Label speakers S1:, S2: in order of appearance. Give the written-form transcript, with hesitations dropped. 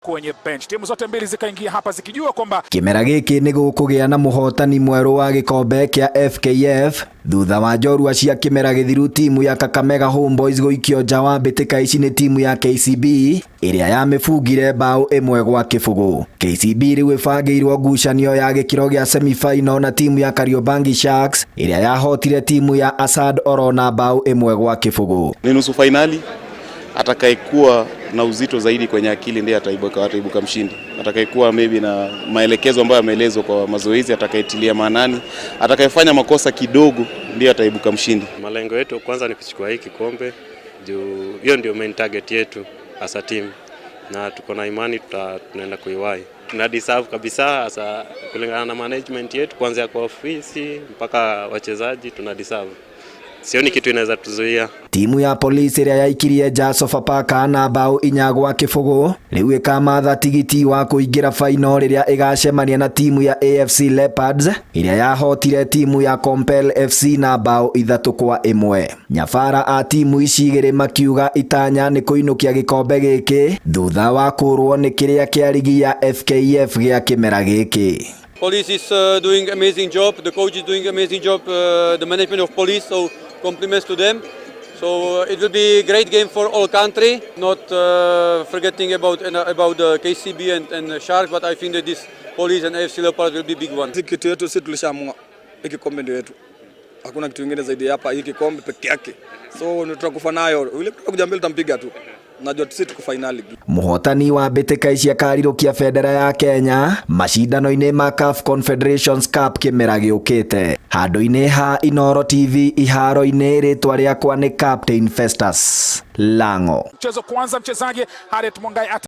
S1: kwenye bench. Timu zote mbili zikaingia hapa zikijua kwamba
S2: kimera giki ni gukugia na muhotani mweru wa gikombe kia FKF thutha wa njorua cia kimera githiru timu ya Kakamega Homeboys guikio nja wa mbitika ici ni timu ya KCB iria yamifungire bao imwe gwa kibugu. KCB riu ibangirwo ngucanio ya gikiro gia semi-final na timu ya Kariobangi Sharks iria yahotire timu ya Asad Oro na bao imwe gwa kibugu.
S3: Ni nusu finali, atakayekuwa na uzito zaidi kwenye akili ndiye ataibuka mshindi. Atakayekuwa maybe na maelekezo ambayo yameelezwa kwa mazoezi, atakayetilia maanani, atakayefanya makosa kidogo ndiye ataibuka mshindi.
S4: Malengo yetu kwanza ni kuchukua hii kikombe. Hiyo ndio main target yetu as a team. Na tuko na imani tunaenda kuiwahi. Tuna deserve kabisa asa kulingana na management yetu kuanzia kwa ofisi mpaka wachezaji tuna deserve. Sioni kitu inaweza tuzuia.
S2: Timu ya Police iria yaikirie nja Sofapaka na bao inya gwa kibugu riu ikamatha tigiti wa kuingira final riria igacemania na timu ya AFC Leopards iria yahotire timu ya Compel FC na bao 3-1. Nyabara a timu ici igiri makiuga itanya ni kuinukia gikombe giki thutha wa kurwo ni kiria kia ligi ya FKF gia kimera giki.
S5: Police is doing amazing job, the coach is doing amazing job, the management of Police, so compliments to them. So it will be a great game for all country, not forgetting about the KCB and Sharks, but I think that this Police and AFC Leopards will be big one.
S6: Kitu yetu sisi tulishaamua hiki kombe ndio yetu. Hakuna kitu kingine zaidi hapa, hiki kombe peke yake. So tutakufa nayo. Ile kuja mbele tutampiga tu. Najua sisi tuko finali.
S2: Muhotani wa mbitika ici akarirukia bendera ya Kenya macindano-ini ma CAF Confederations Cup kimera giukite. Handu-ini ha Inooro TV iharo-ini ritwa riakwa ni Captain Festus Lango.
S1: Mchezo kwanza mchezaji Harriet Mongai